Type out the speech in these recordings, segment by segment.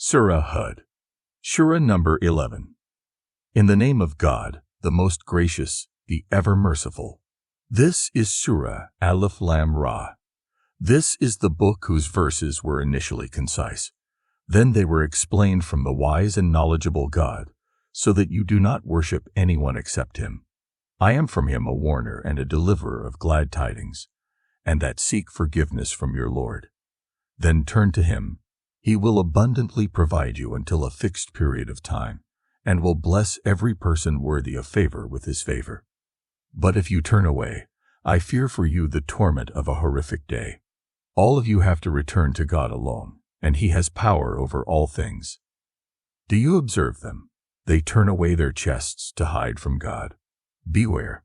Surah Hud. Surah number 11. In the name of God, the most gracious, the ever merciful. This is Surah Alif Lam Ra. This is the book whose verses were initially concise. Then they were explained from the wise and knowledgeable God, so that you do not worship anyone except Him. I am from Him a warner and a deliverer of glad tidings, and that seek forgiveness from your Lord. Then turn to Him. He will abundantly provide you until a fixed period of time, and will bless every person worthy of favor with His favor. But if you turn away, I fear for you the torment of a horrific day. All of you have to return to God alone, and He has power over all things. Do you observe them? They turn away their chests to hide from God. Beware.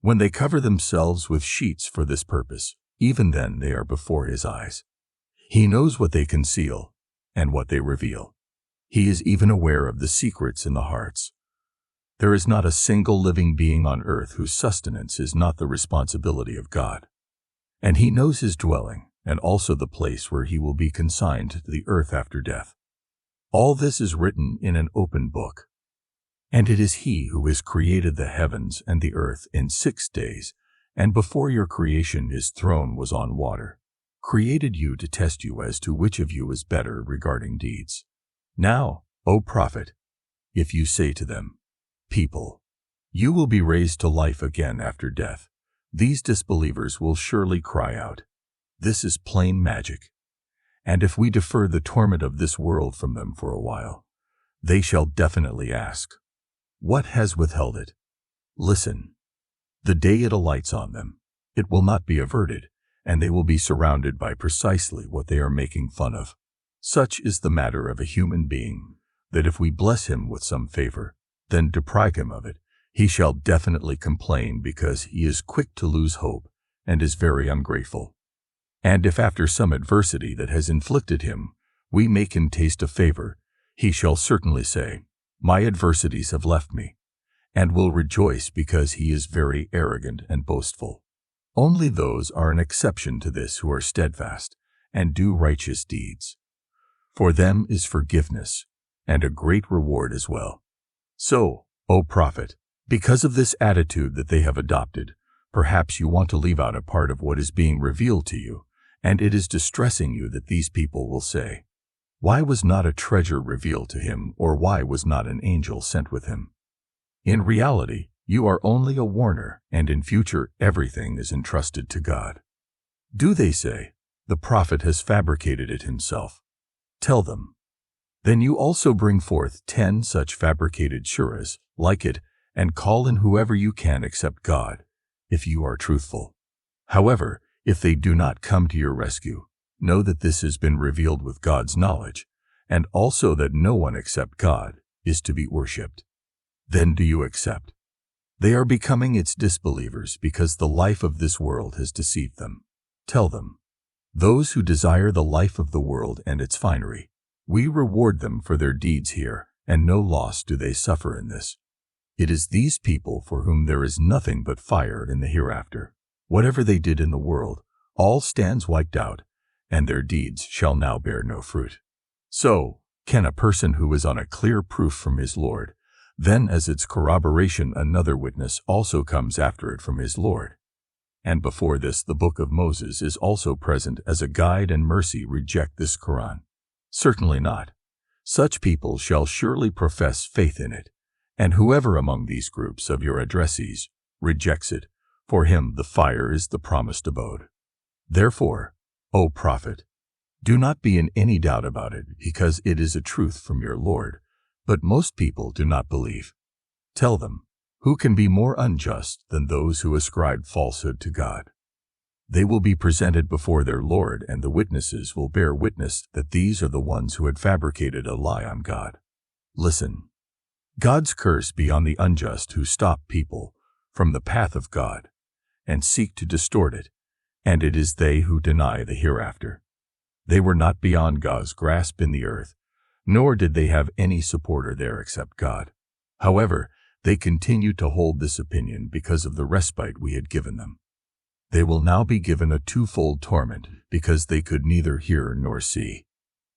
When they cover themselves with sheets for this purpose, even then they are before His eyes. He knows what they conceal and what they reveal. He is even aware of the secrets in the hearts. There is not a single living being on earth whose sustenance is not the responsibility of God. And He knows his dwelling and also the place where he will be consigned to the earth after death. All this is written in an open book. And it is He who has created the heavens and the earth in 6 days, and before your creation His throne was on water, created you to test you as to which of you is better regarding deeds. Now, O prophet, if you say to them, people, you will be raised to life again after death, these disbelievers will surely cry out, this is plain magic. And if we defer the torment of this world from them for a while, they shall definitely ask, what has withheld it? Listen, the day it alights on them, it will not be averted, and they will be surrounded by precisely what they are making fun of. Such is the matter of a human being, that if we bless him with some favor, then deprive him of it, he shall definitely complain because he is quick to lose hope and is very ungrateful. And if after some adversity that has inflicted him, we make him taste a favor, he shall certainly say, my adversities have left me, and will rejoice because he is very arrogant and boastful. Only those are an exception to this who are steadfast and do righteous deeds. For them is forgiveness and a great reward as well. So, O prophet, because of this attitude that they have adopted, perhaps you want to leave out a part of what is being revealed to you, and it is distressing you that these people will say, why was not a treasure revealed to him, or why was not an angel sent with him? In reality, you are only a warner, and in future everything is entrusted to God. Do they say, the prophet has fabricated it himself? Tell them. Then you also bring forth 10 such fabricated surahs like it, and call in whoever you can except God, if you are truthful. However, if they do not come to your rescue, know that this has been revealed with God's knowledge, and also that no one except God is to be worshipped. Then do you accept? They are becoming its disbelievers because the life of this world has deceived them. Tell them, those who desire the life of the world and its finery, we reward them for their deeds here, and no loss do they suffer in this. It is these people for whom there is nothing but fire in the hereafter. Whatever they did in the world, all stands wiped out, and their deeds shall now bear no fruit. So, can a person who is on a clear proof from his Lord, then as its corroboration another witness also comes after it from his Lord? And before this the book of Moses is also present as a guide and mercy reject this Quran? Certainly not. Such people shall surely profess faith in it, and whoever among these groups of your addressees rejects it, for him the fire is the promised abode. Therefore, O prophet, do not be in any doubt about it, because it is a truth from your Lord, but most people do not believe. Tell them, who can be more unjust than those who ascribe falsehood to God? They will be presented before their Lord, and the witnesses will bear witness that these are the ones who had fabricated a lie on God. Listen, God's curse be on the unjust who stop people from the path of God and seek to distort it, and it is they who deny the hereafter. They were not beyond God's grasp in the earth, nor did they have any supporter there except God. However, they continued to hold this opinion because of the respite we had given them. They will now be given a twofold torment because they could neither hear nor see.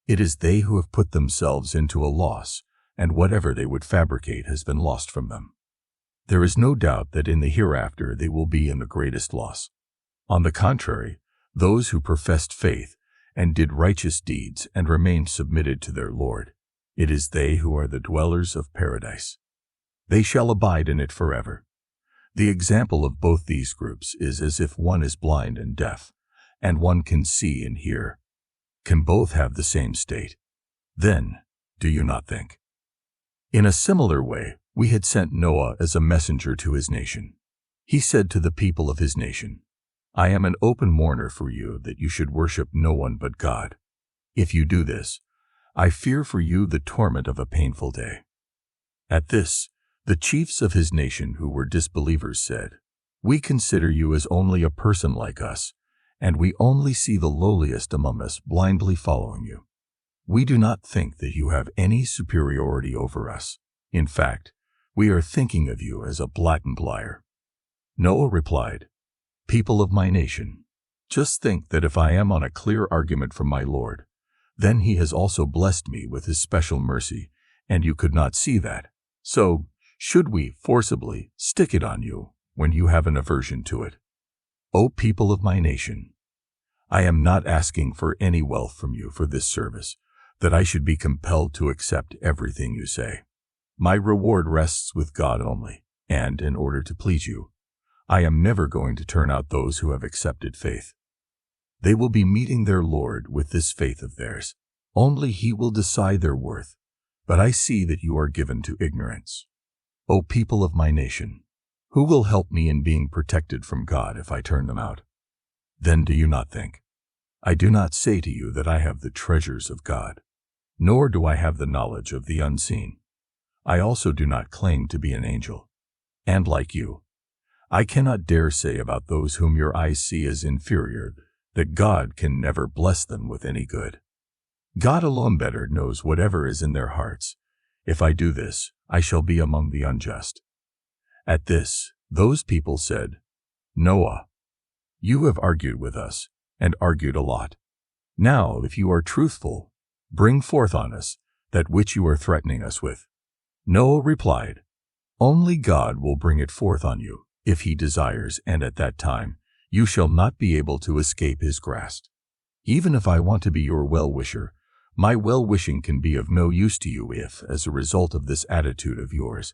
It is they who have put themselves into a loss, and whatever they would fabricate has been lost from them. There is no doubt that in the hereafter they will be in the greatest loss. On the contrary, those who professed faith and did righteous deeds and remained submitted to their Lord, it is they who are the dwellers of paradise. They shall abide in it forever. The example of both these groups is as if one is blind and deaf, and one can see and hear. Can both have the same state? Then, do you not think? In a similar way, we had sent Noah as a messenger to his nation. He said to the people of his nation, I am an open mourner for you that you should worship no one but God. If you do this, I fear for you the torment of a painful day. At this, the chiefs of his nation who were disbelievers said, We consider you as only a person like us, and we only see the lowliest among us blindly following you. We do not think that you have any superiority over us. In fact, we are thinking of you as a blatant liar. Noah replied, People of my nation, just think that if I am on a clear argument from my Lord, then he has also blessed me with his special mercy, and you could not see that. So, should we forcibly stick it on you when you have an aversion to it? O people of my nation, I am not asking for any wealth from you for this service, that I should be compelled to accept everything you say. My reward rests with God only, and in order to please you, I am never going to turn out those who have accepted faith. They will be meeting their Lord with this faith of theirs. Only he will decide their worth, but I see that you are given to ignorance. O people of my nation, who will help me in being protected from God if I turn them out? Then do you not think? I do not say to you that I have the treasures of God, nor do I have the knowledge of the unseen. I also do not claim to be an angel, and like you, I cannot dare say about those whom your eyes see as inferior that God can never bless them with any good. God alone better knows whatever is in their hearts. If I do this, I shall be among the unjust. At this, those people said, Noah, you have argued with us, and argued a lot. Now, if you are truthful, bring forth on us that which you are threatening us with. Noah replied, Only God will bring it forth on you, if he desires, and at that time you shall not be able to escape his grasp. Even if I want to be your well-wisher, my well-wishing can be of no use to you if, as a result of this attitude of yours,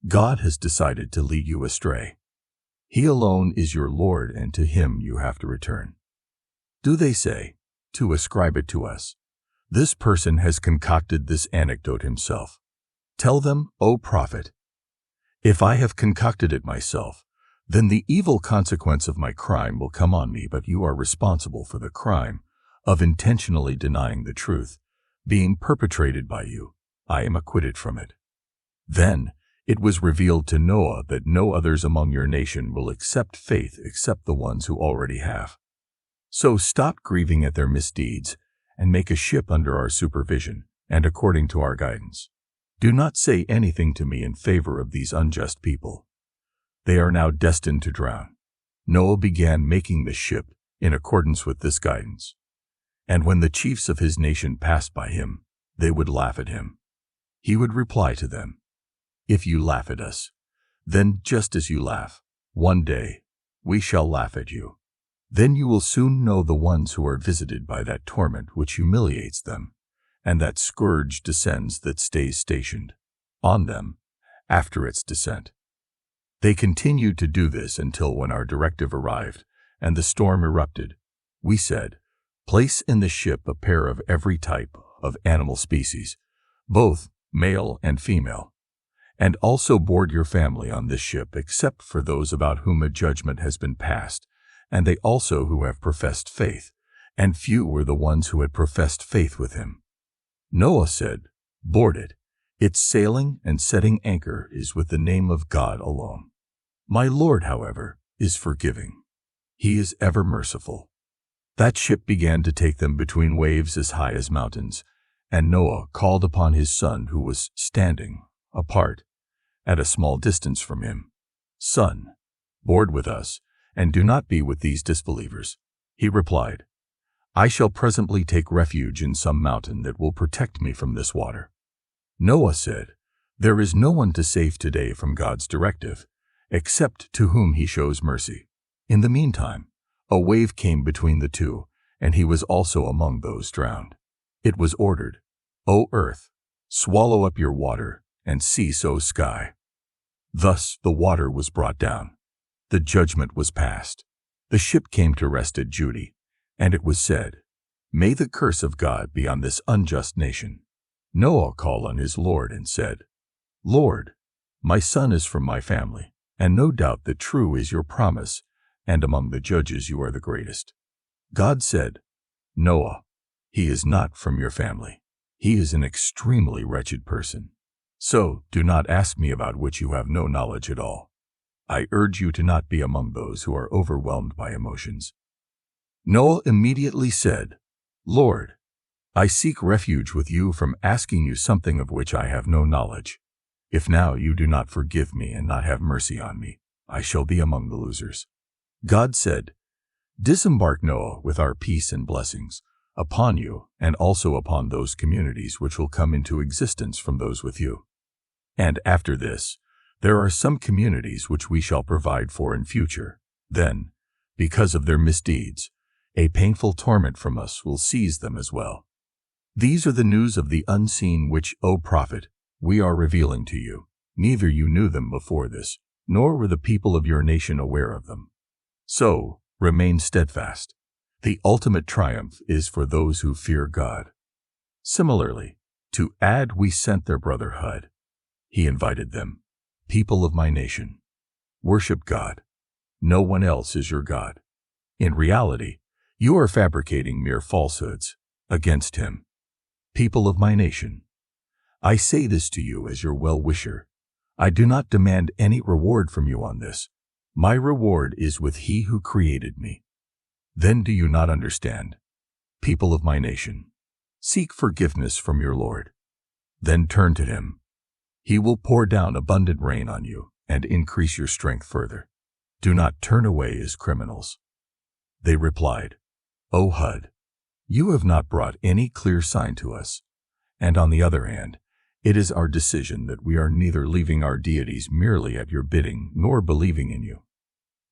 God has decided to lead you astray. He alone is your Lord, and to him you have to return. Do they say, to ascribe it to us, this person has concocted this anecdote himself? Tell them, O prophet, if I have concocted it myself, then the evil consequence of my crime will come on me, but you are responsible for the crime of intentionally denying the truth, being perpetrated by you. I am acquitted from it. Then it was revealed to Noah that no others among your nation will accept faith except the ones who already have. So stop grieving at their misdeeds, and make a ship under our supervision, and according to our guidance. Do not say anything to me in favor of these unjust people. They are now destined to drown. Noah began making the ship in accordance with this guidance. And when the chiefs of his nation passed by him, they would laugh at him. He would reply to them, If you laugh at us, then just as you laugh, one day we shall laugh at you. Then you will soon know the ones who are visited by that torment which humiliates them, and that scourge descends that stays stationed on them after its descent. They continued to do this until when our directive arrived and the storm erupted, we said, Place in the ship a pair of every type of animal species, both male and female, and also board your family on this ship except for those about whom a judgment has been passed, and they also who have professed faith, and few were the ones who had professed faith with him. Noah said, Board it. Its sailing and setting anchor is with the name of God alone. My Lord, however, is forgiving. He is ever merciful. That ship began to take them between waves as high as mountains, and Noah called upon his son who was standing apart at a small distance from him. Son, board with us, and do not be with these disbelievers. He replied, I shall presently take refuge in some mountain that will protect me from this water." Noah said, "There is no one to save today from God's directive, except to whom he shows mercy." In the meantime, a wave came between the two, and he was also among those drowned. It was ordered, "O earth, swallow up your water, and cease, O sky." Thus the water was brought down. The judgment was passed. The ship came to rest at Judy, and it was said, "May the curse of God be on this unjust nation." Noah called on his Lord and said, "Lord, my son is from my family, and no doubt that true is your promise, and among the judges you are the greatest." God said, "Noah, he is not from your family. He is an extremely wretched person. So do not ask me about which you have no knowledge at all. I urge you to not be among those who are overwhelmed by emotions." Noah immediately said, "Lord, I seek refuge with you from asking you something of which I have no knowledge. If now you do not forgive me and not have mercy on me, I shall be among the losers." God said, "Disembark, Noah, with our peace and blessings upon you and also upon those communities which will come into existence from those with you. And after this, there are some communities which we shall provide for in future. Then, because of their misdeeds, a painful torment from us will seize them as well. These are the news of the unseen which, O prophet, we are revealing to you. Neither you knew them before this, nor were the people of your nation aware of them. So, remain steadfast. The ultimate triumph is for those who fear God." Similarly, to Ad we sent their brother Hud. He invited them, "People of my nation, worship God. No one else is your God. In reality, you are fabricating mere falsehoods against him. People of my nation, I say this to you as your well-wisher. I do not demand any reward from you on this. My reward is with he who created me. Then do you not understand? People of my nation, seek forgiveness from your Lord. Then turn to him. He will pour down abundant rain on you and increase your strength further. Do not turn away as criminals." They replied, "O Hud, you have not brought any clear sign to us. And on the other hand, it is our decision that we are neither leaving our deities merely at your bidding nor believing in you.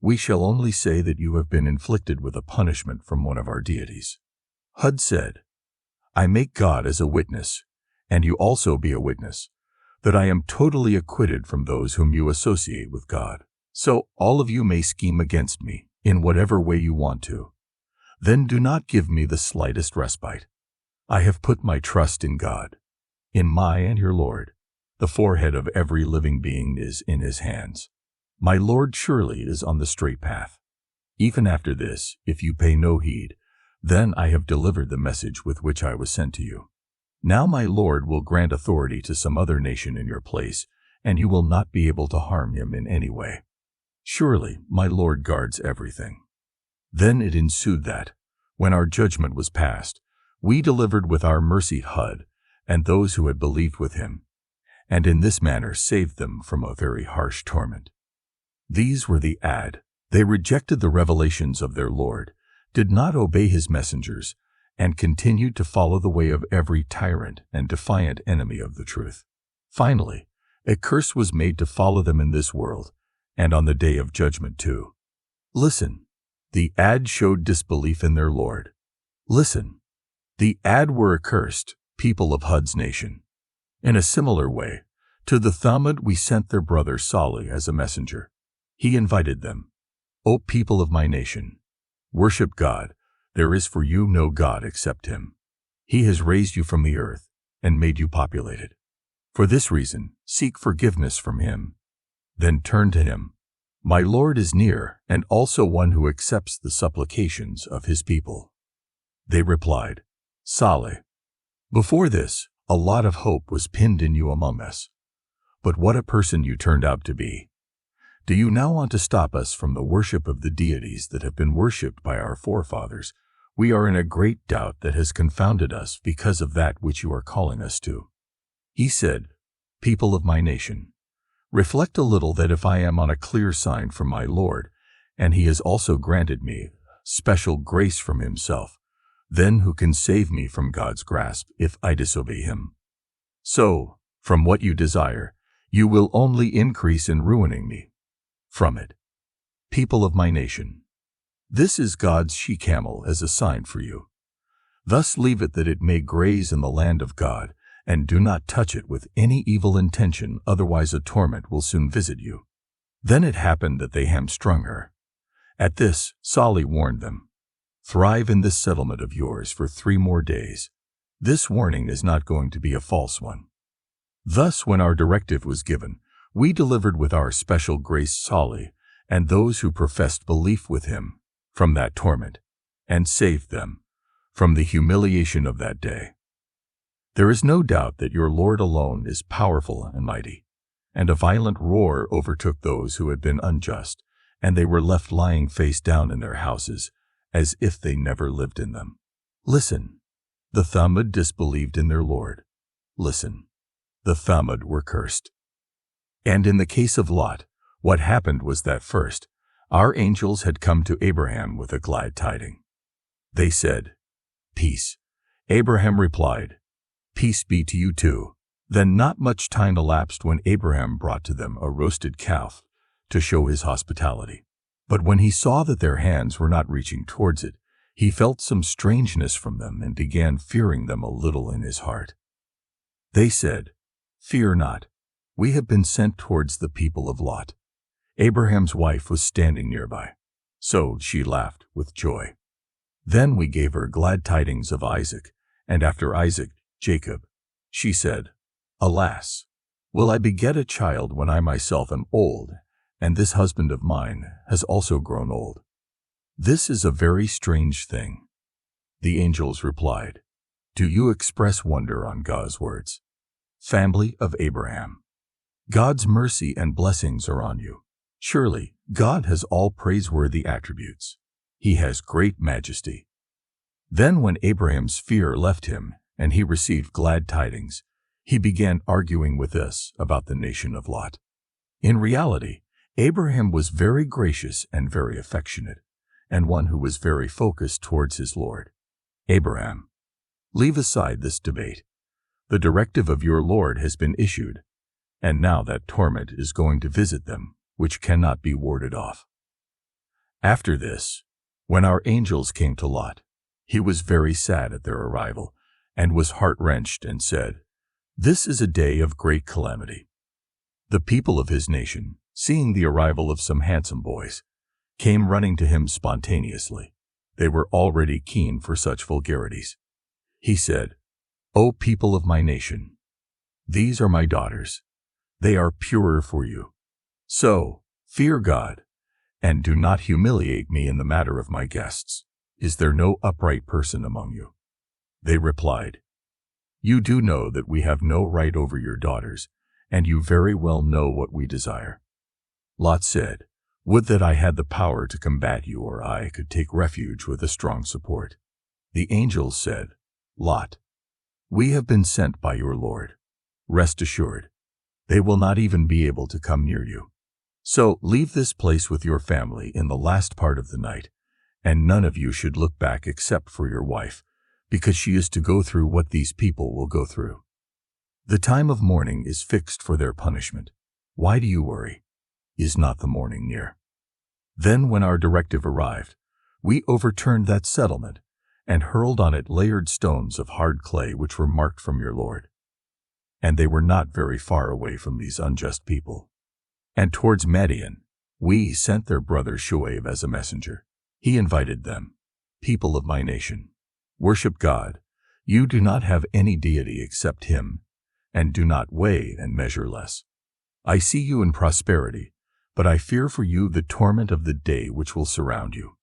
We shall only say that you have been inflicted with a punishment from one of our deities." Hud said, "I make God as a witness, and you also be a witness, that I am totally acquitted from those whom you associate with God. So all of you may scheme against me in whatever way you want to. Then do not give me the slightest respite. I have put my trust in God, in my and your Lord. The forehead of every living being is in his hands. My Lord surely is on the straight path. Even after this, if you pay no heed, then I have delivered the message with which I was sent to you. Now my Lord will grant authority to some other nation in your place, and you will not be able to harm him in any way. Surely my Lord guards everything." Then it ensued that, when our judgment was passed, we delivered with our mercy Hud and those who had believed with him, and in this manner saved them from a very harsh torment. These were the Ad. They rejected the revelations of their Lord, did not obey his messengers, and continued to follow the way of every tyrant and defiant enemy of the truth. Finally, a curse was made to follow them in this world, and on the day of judgment too. Listen, the Ad showed disbelief in their Lord. Listen, the Ad were accursed, people of Hud's nation. In a similar way, to the Thamud we sent their brother Salih as a messenger. He invited them, "O people of my nation, worship God. There is for you no God except him. He has raised you from the earth and made you populated. For this reason, seek forgiveness from him. Then turn to him. My Lord is near and also one who accepts the supplications of his people." They replied, "Salih, before this, a lot of hope was pinned in you among us. But what a person you turned out to be. Do you now want to stop us from the worship of the deities that have been worshipped by our forefathers? We are in a great doubt that has confounded us because of that which you are calling us to." He said, "People of my nation, reflect a little that if I am on a clear sign from my Lord, and he has also granted me special grace from himself, Then who can save me from God's grasp if I disobey him? So, from what you desire, you will only increase in ruining me. From it. People of my nation, this is God's she-camel as a sign for you. Thus leave it that it may graze in the land of God, and do not touch it with any evil intention, otherwise a torment will soon visit you. Then it happened that they hamstrung her. At this, Salih warned them, thrive in this settlement of yours for 3 more days. This warning is not going to be a false one. Thus, when our directive was given, we delivered with our special grace Salih and those who professed belief with him from that torment, and saved them from the humiliation of that day. There is no doubt that your Lord alone is powerful and mighty. And a violent roar overtook those who had been unjust, and they were left lying face down in their houses, as if they never lived in them. Listen, the Thamud disbelieved in their Lord. Listen, the Thamud were cursed. And in the case of Lot, what happened was that first, our angels had come to Abraham with a glad tiding. They said, "Peace." Abraham replied, "Peace be to you too." Then not much time elapsed when Abraham brought to them a roasted calf to show his hospitality. But when he saw that their hands were not reaching towards it, he felt some strangeness from them and began fearing them a little in his heart. They said, "Fear not, we have been sent towards the people of Lot." Abraham's wife was standing nearby, so she laughed with joy. Then we gave her glad tidings of Isaac, and after Isaac, Jacob. She said, "Alas, will I beget a child when I myself am old, and this husband of mine has also grown old? This is a very strange thing." The angels replied, "Do you express wonder on God's words? Family of Abraham, God's mercy and blessings are on you. Surely, God has all praiseworthy attributes. He has great majesty." Then when Abraham's fear left him, and he received glad tidings, he began arguing with us about the nation of Lot. In reality, Abraham was very gracious and very affectionate, and one who was very focused towards his Lord. Abraham, leave aside this debate. The directive of your Lord has been issued, and now that torment is going to visit them, which cannot be warded off. After this, when our angels came to Lot, he was very sad at their arrival, and was heart-wrenched and said, "This is a day of great calamity." The people of his nation, seeing the arrival of some handsome boys, came running to him spontaneously. They were already keen for such vulgarities. He said, "O people of my nation, these are my daughters. They are purer for you. So, fear God, and do not humiliate me in the matter of my guests. Is there no upright person among you?" They replied, "You do know that we have no right over your daughters, and you very well know what we desire." Lot said, "Would that I had the power to combat you, or I could take refuge with a strong support." The angels said, "Lot, we have been sent by your Lord. Rest assured, they will not even be able to come near you. So leave this place with your family in the last part of the night, and none of you should look back except for your wife, because she is to go through what these people will go through. The time of mourning is fixed for their punishment. Why do you worry? Is not the morning near?" Then when our directive arrived, we overturned that settlement and hurled on it layered stones of hard clay which were marked from your Lord. And they were not very far away from these unjust people. And towards Madian, we sent their brother Shuaib as a messenger. He invited them, "People of my nation, worship God. You do not have any deity except him, and do not weigh and measure less. I see you in prosperity, but I fear for you the torment of the day which will surround you.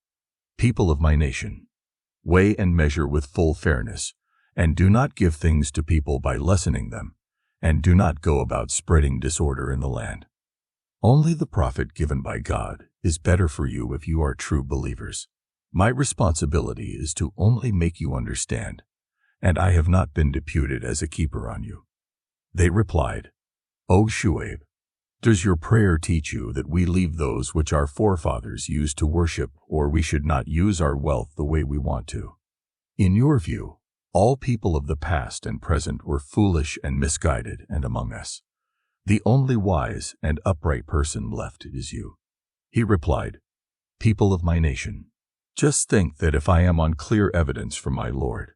People of my nation, weigh and measure with full fairness, and do not give things to people by lessening them, and do not go about spreading disorder in the land. Only the prophet given by God is better for you if you are true believers. My responsibility is to only make you understand, and I have not been deputed as a keeper on you." They replied, "O Shuaib, does your prayer teach you that we leave those which our forefathers used to worship, or we should not use our wealth the way we want to? In your view, all people of the past and present were foolish and misguided and among us. The only wise and upright person left is you. He replied, People of my nation, just think that if I am on clear evidence from my Lord,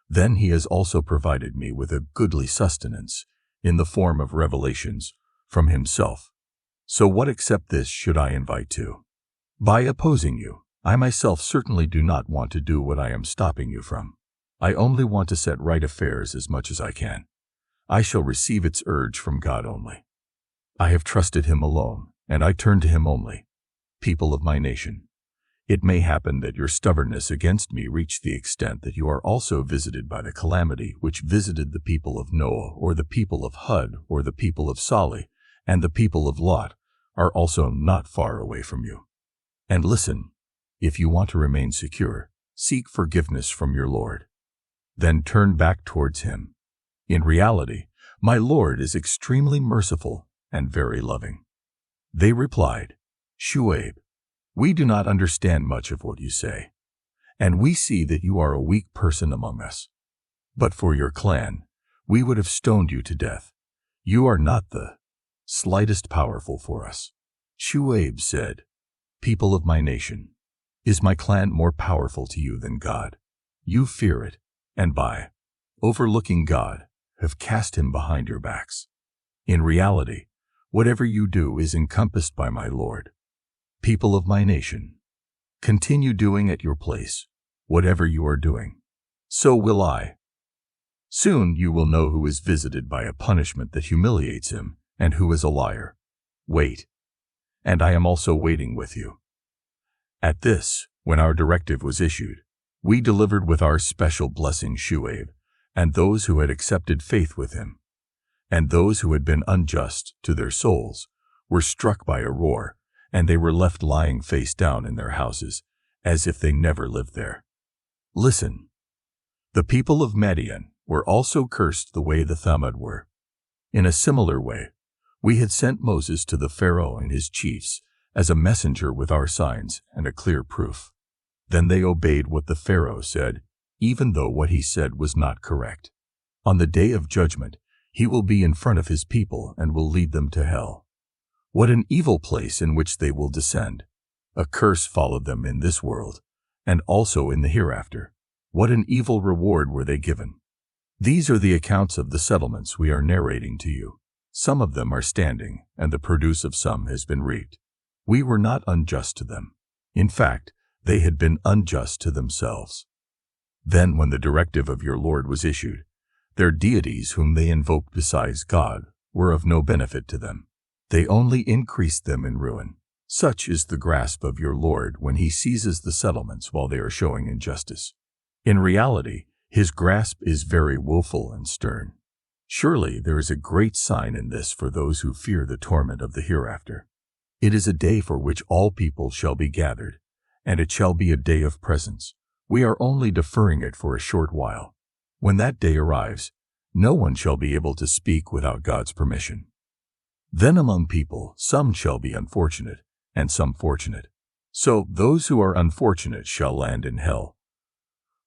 then he has also provided me with a goodly sustenance in the form of revelations from himself. So what except this should I invite to? By opposing you, I myself certainly do not want to do what I am stopping you from. I only want to set right affairs as much as I can. I shall receive its urge from God only. I have trusted him alone, and I turn to him only. People of my nation, it may happen that your stubbornness against me reach the extent that you are also visited by the calamity which visited the people of Noah, or the people of Hud, or the people of Salih, and the people of Lot are also not far away from you. And listen, if you want to remain secure, seek forgiveness from your Lord. Then turn back towards him. In reality, my Lord is extremely merciful and very loving. They replied, Shu'aib, we do not understand much of what you say, and we see that you are a weak person among us. But for your clan, we would have stoned you to death. You are not the slightest powerful for us. Shu'aib said, People of my nation, is my clan more powerful to you than God? You fear it, and by overlooking God, have cast him behind your backs. In reality, whatever you do is encompassed by my Lord. People of my nation, continue doing at your place whatever you are doing. So will I. Soon you will know who is visited by a punishment that humiliates him and who is a liar. Wait, and I am also waiting with you. At this, when our directive was issued, we delivered with our special blessing Shu'aib and those who had accepted faith with him. And those who had been unjust to their souls were struck by a roar, and they were left lying face down in their houses, as if they never lived there. Listen, the people of Madian were also cursed the way the Thamud were. In a similar way, we had sent Moses to the Pharaoh and his chiefs as a messenger with our signs and a clear proof. Then they obeyed what the Pharaoh said, even though what he said was not correct. On the day of judgment, he will be in front of his people and will lead them to hell. What an evil place in which they will descend. A curse followed them in this world, and also in the hereafter. What an evil reward were they given. These are the accounts of the settlements we are narrating to you. Some of them are standing, and the produce of some has been reaped. We were not unjust to them. In fact, they had been unjust to themselves. Then when the directive of your Lord was issued, their deities whom they invoked besides God were of no benefit to them. They only increased them in ruin. Such is the grasp of your Lord when he seizes the settlements while they are showing injustice. In reality, his grasp is very woeful and stern. Surely there is a great sign in this for those who fear the torment of the hereafter. It is a day for which all people shall be gathered, and it shall be a day of presence. We are only deferring it for a short while. When that day arrives, no one shall be able to speak without God's permission. Then among people some shall be unfortunate, and some fortunate. So those who are unfortunate shall land in hell.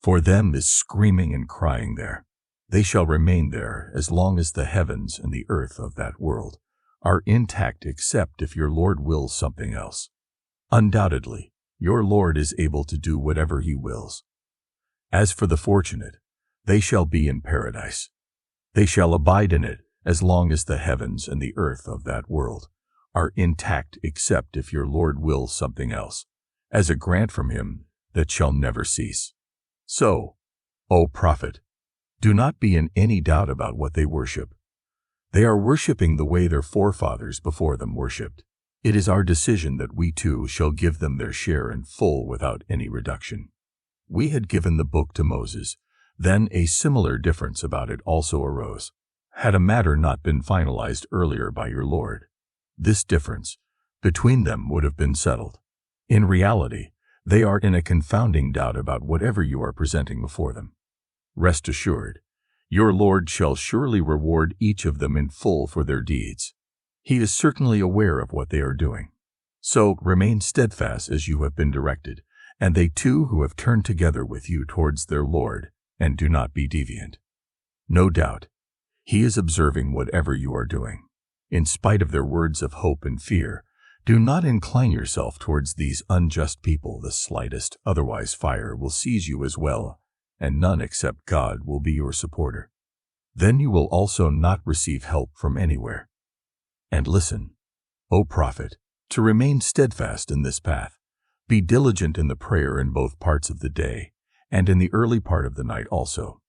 For them is screaming and crying there. They shall remain there as long as the heavens and the earth of that world are intact, except if your Lord wills something else. Undoubtedly, your Lord is able to do whatever he wills. As for the fortunate, they shall be in paradise. They shall abide in it as long as the heavens and the earth of that world are intact, except if your Lord wills something else, as a grant from him that shall never cease. So, O Prophet, do not be in any doubt about what they worship. They are worshiping the way their forefathers before them worshipped. It is our decision that we too shall give them their share in full without any reduction. We had given the book to Moses. Then a similar difference about it also arose. Had a matter not been finalized earlier by your Lord, this difference between them would have been settled. In reality, they are in a confounding doubt about whatever you are presenting before them. Rest assured, your Lord shall surely reward each of them in full for their deeds. He is certainly aware of what they are doing. So remain steadfast as you have been directed, and they too who have turned together with you towards their Lord, and do not be deviant. No doubt, He is observing whatever you are doing. In spite of their words of hope and fear, do not incline yourself towards these unjust people. The slightest otherwise fire will seize you as well, and none except God will be your supporter. Then you will also not receive help from anywhere. And listen, O prophet, to remain steadfast in this path. Be diligent in the prayer in both parts of the day, and in the early part of the night also.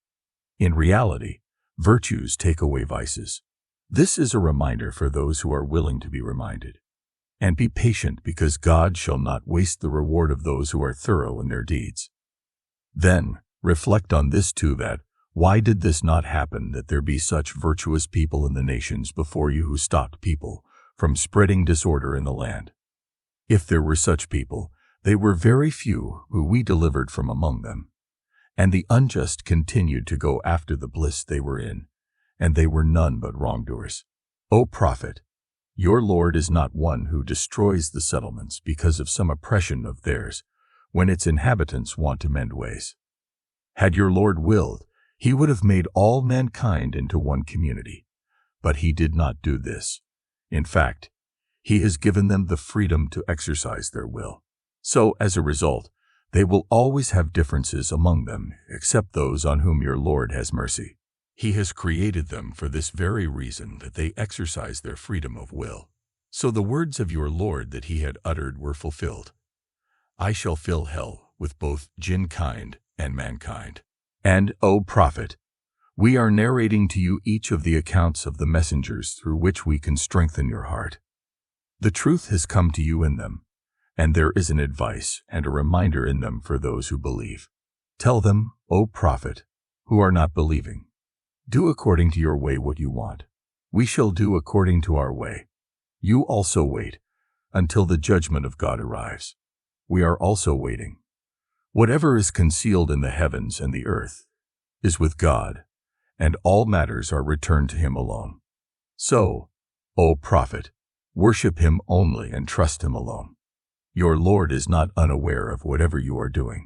In reality, virtues take away vices. This is a reminder for those who are willing to be reminded. And be patient, because God shall not waste the reward of those who are thorough in their deeds. Then, reflect on this too, that why did this not happen, that there be such virtuous people in the nations before you who stopped people from spreading disorder in the land? If there were such people, they were very few who we delivered from among them. And the unjust continued to go after the bliss they were in, and they were none but wrongdoers. O prophet, your Lord is not one who destroys the settlements because of some oppression of theirs, when its inhabitants want to mend ways. Had your Lord willed, He would have made all mankind into one community. But He did not do this. In fact, He has given them the freedom to exercise their will. So, as a result, they will always have differences among them, except those on whom your Lord has mercy. He has created them for this very reason, that they exercise their freedom of will. So the words of your Lord that He had uttered were fulfilled. I shall fill hell with both jinn kind and mankind. And, O prophet, we are narrating to you each of the accounts of the messengers through which we can strengthen your heart. The truth has come to you in them, and there is an advice and a reminder in them for those who believe. Tell them, O prophet, who are not believing, do according to your way what you want. We shall do according to our way. You also wait until the judgment of God arrives. We are also waiting. Whatever is concealed in the heavens and the earth is with God, and all matters are returned to Him alone. So, O prophet, worship Him only and trust Him alone. Your Lord is not unaware of whatever you are doing.